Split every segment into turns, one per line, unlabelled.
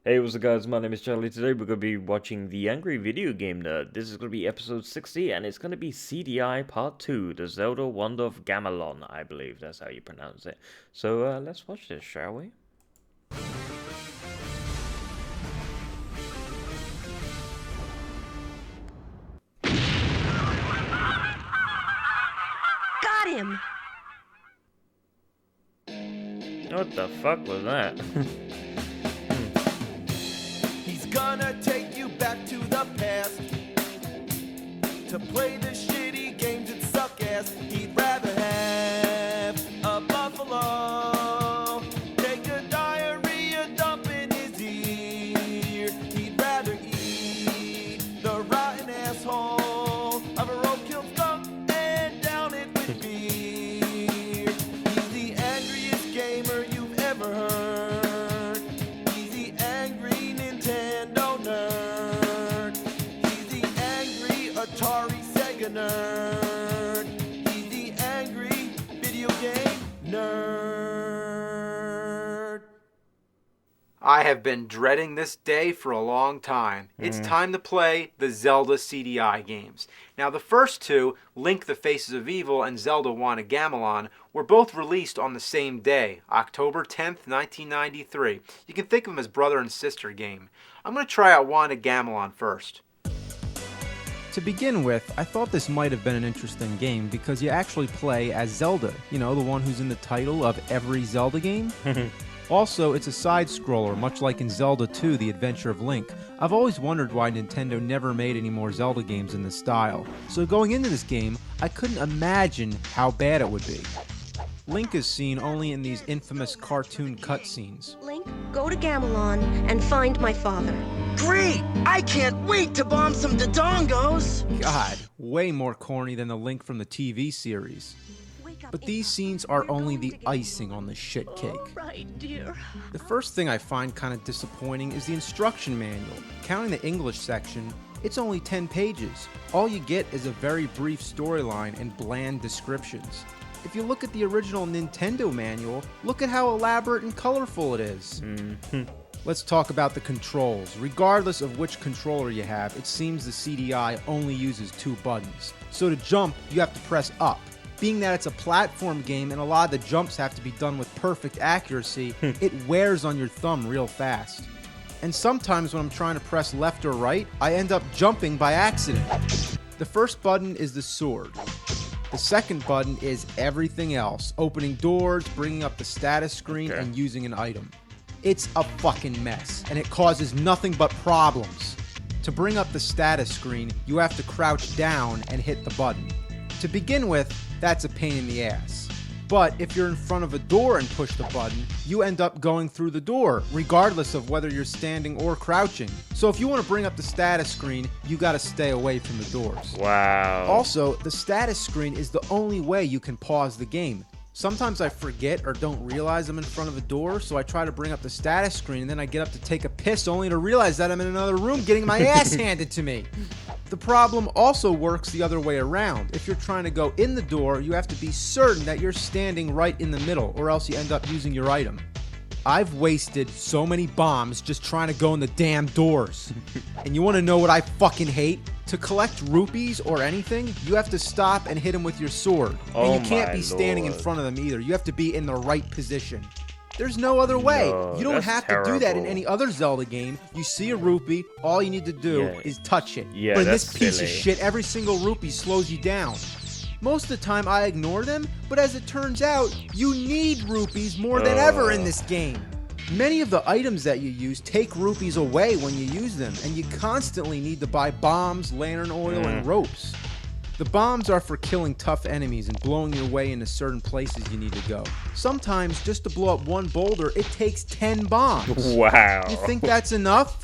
Hey, what's up guys, my name is Charlie. Today we're going to be watching The Angry Video Game Nerd. This is going to be episode 60 and it's going to be CDI Part 2, The Zelda Wonder of Gamelon, I believe that's how you pronounce it. So let's watch this, shall we?
Got him!
What the fuck was that?
He's gonna take you back to the past to play the shitty games that suck ass. He'd rather have a buffalo take a diarrhea dump in his ear. He'd rather eat the rotten asshole of a roadkill skunk and down it with beer. He's the angriest gamer you've ever heard. He's the angry Nintendo nerd. He's the angry Atari Sega nerd. He's the angry video game nerd.
I have been dreading this day for a long time. It's time to play the Zelda CDI games. Now the first two, Link the Faces of Evil and Zelda Wand of Gamelon, were both released on the same day, October 10th, 1993. You can think of them as brother and sister game. I'm going to try out Wand of Gamelon first.
To begin with, I thought this might have been an interesting game because you actually play as Zelda, you know, the one who's in the title of every Zelda game. Also, it's a side-scroller, much like in Zelda 2, The Adventure of Link. I've always wondered why Nintendo never made any more Zelda games in this style. So going into this game, I couldn't imagine how bad it would be. Link is seen only in these infamous cartoon cutscenes.
Link, go to Gamelon and find my father.
Great! I can't wait to bomb some Dodongos!
God, way more corny than the Link from the TV series.
Wake up
But
in
these
time.
scenes are
We're
only
going
the
together.
icing on the shit cake.
All right, dear.
The first thing I find kind of disappointing is the instruction manual. Counting the English section, it's only 10 pages. All you get is a very brief storyline and bland descriptions. If you look at the original Nintendo manual, look at how elaborate and colorful it is. Let's talk about the controls. Regardless of which controller you have, it seems the CDI only uses 2 buttons. So to jump, you have to press up. Being that it's a platform game and a lot of the jumps have to be done with perfect accuracy, it wears on your thumb real fast. And sometimes when I'm trying to press left or right, I end up jumping by accident. The first button is the sword. The second button is everything else, opening doors, bringing up the status screen, and using an item. It's a fucking mess, and it causes nothing but problems. To bring up the status screen, you have to crouch down and hit the button. To begin with, that's a pain in the ass. But if you're in front of a door and push the button, you end up going through the door, regardless of whether you're standing or crouching. So if you want to bring up the status screen, you gotta stay away from the doors.
Wow.
Also, the status screen is the only way you can pause the game. Sometimes I forget or don't realize I'm in front of a door, so I try to bring up the status screen and then I get up to take a piss only to realize that I'm in another room getting my ass handed to me. The problem also works the other way around. If you're trying to go in the door, you have to be certain that you're standing right in the middle, or else you end up using your item. I've wasted so many bombs just trying to go in the damn doors. And you want to know what I fucking hate? To collect rupees or anything, you have to stop and hit them with your sword.
Oh
And you can't
my
be standing in
lord.
front of them either. You have to be in the right position. There's no other way.
No,
You don't
that's
have to do that in
terrible.
any other Zelda game. You see a rupee, all you need to do
Yeah.
is touch it.
Yeah,
but in
that's
this piece
silly.
of shit, every single rupee slows you down. Most of the time I ignore them, but as it turns out, you need rupees more than ever in this game. Many of the items that you use take rupees away when you use them, and you constantly need to buy bombs, lantern oil, and ropes. The bombs are for killing tough enemies and blowing your way into certain places you need to go. Sometimes, just to blow up one boulder, it takes 10 bombs.
Wow.
You think that's enough?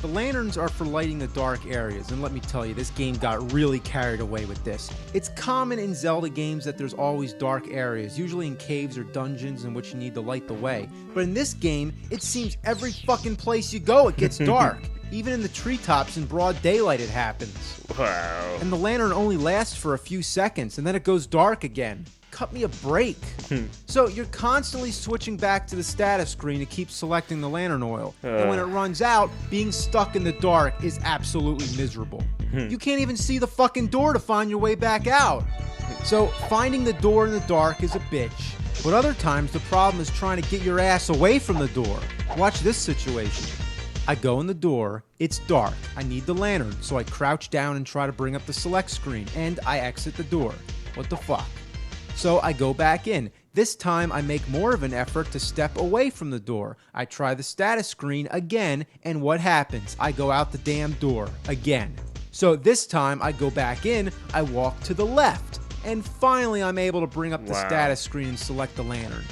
The lanterns are for lighting the dark areas, and let me tell you, this game got really carried away with this. It's common in Zelda games that there's always dark areas, usually in caves or dungeons in which you need to light the way. But in this game, it seems every fucking place you go it gets dark. Even in the treetops in broad daylight it happens.
Wow.
And the lantern only lasts for a few seconds, and then it goes dark again. cut me a break. So you're constantly switching back to the status screen to keep selecting the lantern oil. And when it runs out, being stuck in the dark is absolutely miserable. You can't even see the fucking door to find your way back out. So finding the door in the dark is a bitch. But other times the problem is trying to get your ass away from the door. Watch this situation. I go in the door, it's dark, I need the lantern, so I crouch down and try to bring up the select screen, and I exit the door. What the fuck? So I go back in. This time I make more of an effort to step away from the door. I try the status screen again, and what happens? I go out the damn door again. So this time I go back in, I walk to the left, and finally I'm able to bring up the status screen and select the lantern.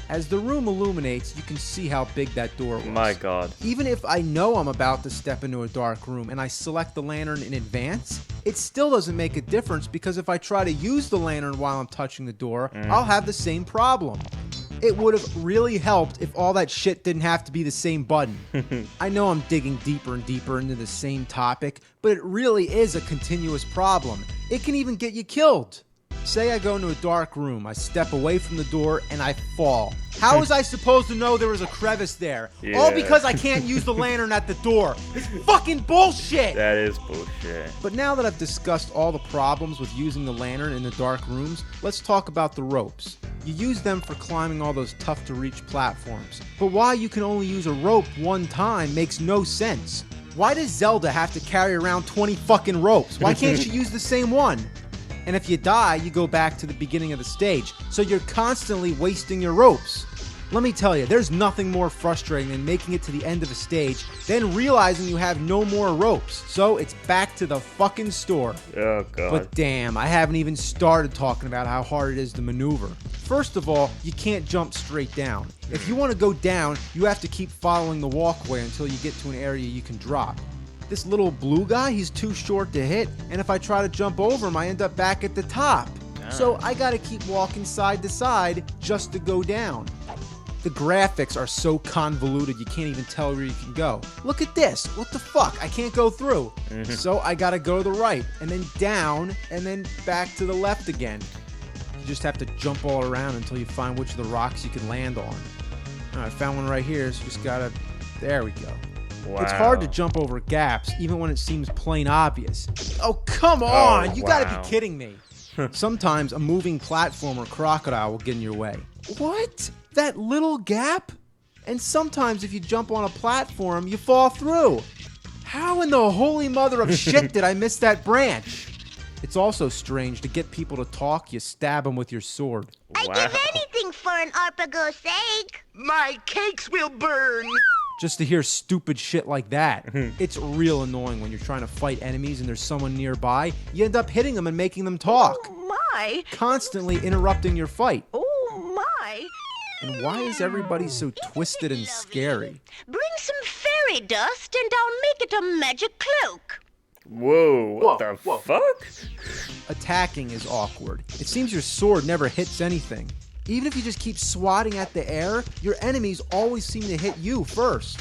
As the room illuminates, you can see how big that door was.
My God.
Even if I know I'm about to step into a dark room and I select the lantern in advance, it still doesn't make a difference because if I try to use the lantern while I'm touching the door, I'll have the same problem. It would have really helped if all that shit didn't have to be the same button. I know I'm digging deeper and deeper into the same topic, but it really is a continuous problem. It can even get you killed. Say I go into a dark room, I step away from the door, and I fall. How was I supposed to know there was a crevice there?
Yeah.
All because I can't use the lantern at the door. It's fucking bullshit!
That is bullshit.
But now that I've discussed all the problems with using the lantern in the dark rooms, let's talk about the ropes. You use them for climbing all those tough-to-reach platforms. But why you can only use a rope one time makes no sense. Why does Zelda have to carry around 20 fucking ropes? Why can't she use the same one? And if you die, you go back to the beginning of the stage, so you're constantly wasting your ropes. Let me tell you, there's nothing more frustrating than making it to the end of a stage, then realizing you have no more ropes. So it's back to the fucking store.
Oh, God.
But damn, I haven't even started talking about how hard it is to maneuver. First of all, you can't jump straight down. If you want to go down, you have to keep following the walkway until you get to an area you can drop. This little blue guy, he's too short to hit, and if I try to jump over him, I end up back at the top. So I gotta keep walking side to side just to go down. The graphics are so convoluted you can't even tell where you can go. Look at this, what the fuck, I can't go through. So I gotta go to the right, and then down, and then back to the left again. You just have to jump all around until you find which of the rocks you can land on. I found one right here, so just gotta, there we go.
Wow.
It's hard to jump over gaps, even when it seems plain obvious. Oh, come on! You gotta be kidding me. Sometimes a moving platform or crocodile will get in your way. What? That little gap? And sometimes if you jump on a platform, you fall through. How in the holy mother of shit did I miss that branch? It's also strange to get people to talk, you stab them with your sword.
I'd give anything for an Arpago's sake.
My cakes will burn.
Just to hear stupid shit like that. It's real annoying when you're trying to fight enemies and there's someone nearby. You end up hitting them and making them talk.
Oh, my.
Constantly interrupting your fight.
Oh, my.
And why is everybody so twisted and scary?
Bring some fairy dust and I'll make it a magic cloak.
Whoa, what the fuck?
Attacking is awkward. It seems your sword never hits anything. Even if you just keep swatting at the air, your enemies always seem to hit you first.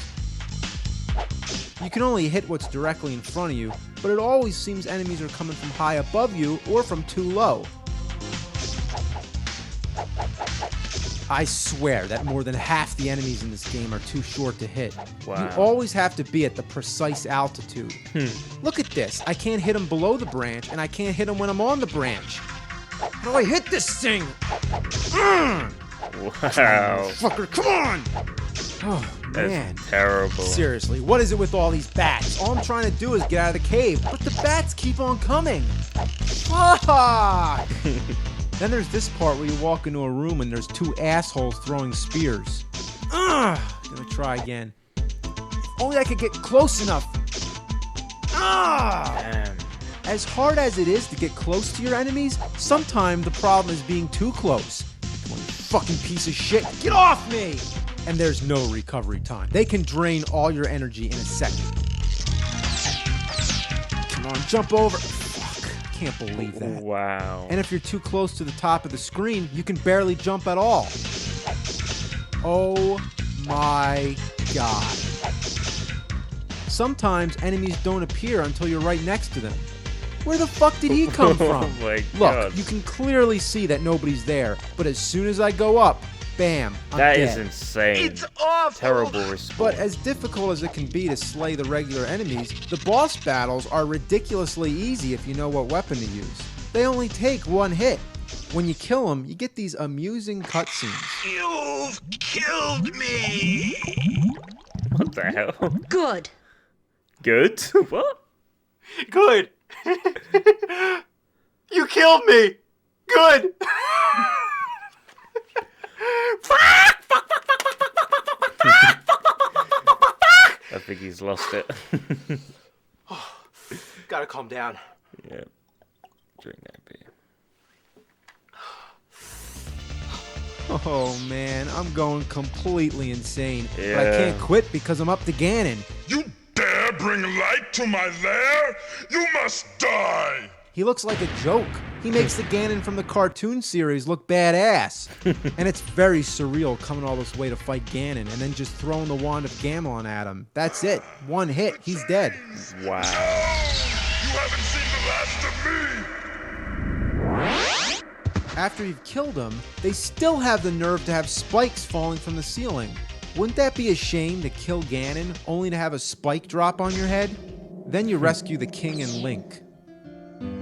You can only hit what's directly in front of you, but it always seems enemies are coming from high above you or from too low. I swear that more than half the enemies in this game are too short to hit.
Wow.
You always have to be at the precise altitude. Look at this. I can't hit them below the branch, and I can't hit them when I'm on the branch. How do I hit this thing?
Wow.
Fucker, come on! Oh, man.
That's terrible.
Seriously, what is it with all these bats? All I'm trying to do is get out of the cave, but the bats keep on coming. Fuck! Then there's this part where you walk into a room and there's two assholes throwing spears. Gonna try again. If only I could get close enough.
Damn.
As hard as it is to get close to your enemies, sometimes the problem is being too close. One fucking piece of shit, get off me! And there's no recovery time. They can drain all your energy in a second. Come on, jump over. Fuck, I can't believe that.
Wow.
And if you're too close to the top of the screen, you can barely jump at all. Oh my god. Sometimes enemies don't appear until you're right next to them. Where the fuck did he come from?
Oh my
Look,
God.
you can clearly see that nobody's there, but as soon as I go up, bam, I'm
That
dead.
is insane.
It's awful.
Terrible response.
But as difficult as it can be to slay the regular enemies, the boss battles are ridiculously easy if you know what weapon to use. They only take one hit. When you kill them, you get these amusing cutscenes.
You've killed me.
What the hell?
Good.
Good? What?
Good. You killed me. Good.
I think he's lost it.
Gotta calm down.
Yeah. Drink that beer.
Oh man, I'm going completely insane. But I
Yeah.
can't quit because I'm up to Ganon.
You dare bring light to my lair? You must die!
He looks like a joke. He makes the Ganon from the cartoon series look badass. And it's very surreal coming all this way to fight Ganon and then just throwing the wand of Gamelon at him. That's it. One hit, he's dead.
Wow.
You haven't seen the last of me!
After you've killed him, they still have the nerve to have spikes falling from the ceiling. Wouldn't that be a shame to kill Ganon only to have a spike drop on your head? Then you rescue the king and Link.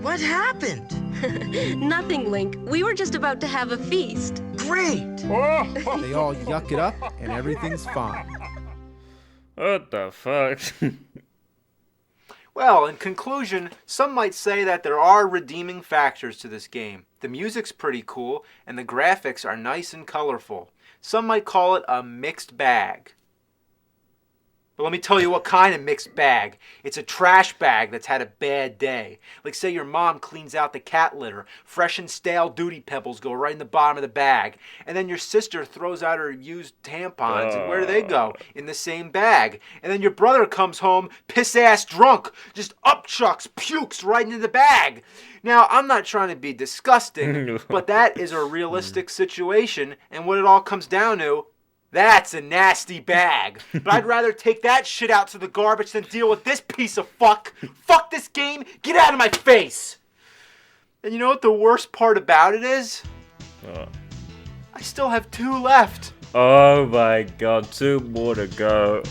What happened?
Nothing, Link. We were just about to have a feast.
Great.
They all yuck it up and everything's fine.
What the fuck?
Well, in conclusion, some might say that there are redeeming factors to this game. The music's pretty cool, and the graphics are nice and colorful. Some might call it a mixed bag. But let me tell you what kind of mixed bag. It's a trash bag that's had a bad day. Like say your mom cleans out the cat litter, fresh and stale Duty Pebbles go right in the bottom of the bag, and then your sister throws out her used tampons, and where do they go? In the same bag. And then your brother comes home piss-ass drunk, just upchucks, pukes right into the bag. Now, I'm not trying to be disgusting, but that is a realistic situation, and what it all comes down to, that's a nasty bag. But I'd rather take that shit out to the garbage than deal with this piece of fuck. Fuck this game. Get out of my face. And you know what the worst part about it is? I still have 2 left.
Oh my god, 2 more to go.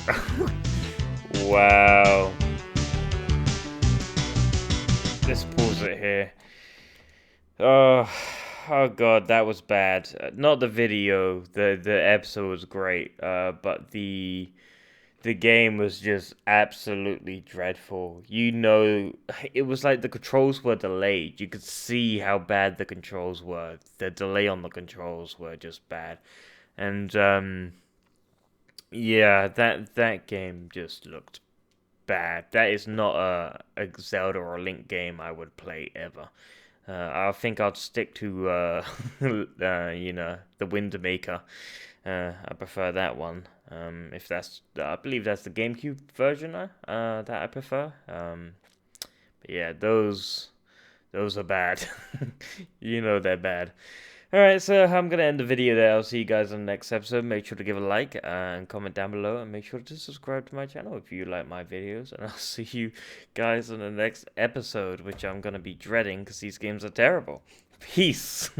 Wow. Let's pause it here. Oh god, that was bad. Not the video, the episode was great, but the game was just absolutely dreadful. You know, it was like the controls were delayed. You could see how bad the controls were. The delay on the controls were just bad. And yeah, that game just looked bad. That is not a Zelda or a Link game I would play ever. I think I'd stick to, you know, the Wind Maker. I prefer that one. If that's, I believe that's the GameCube version that I prefer. But yeah, those are bad. You know they're bad. Alright, so I'm going to end the video there. I'll see you guys on the next episode. Make sure to give a like and comment down below. And make sure to subscribe to my channel if you like my videos. And I'll see you guys on the next episode, which I'm going to be dreading because these games are terrible. Peace.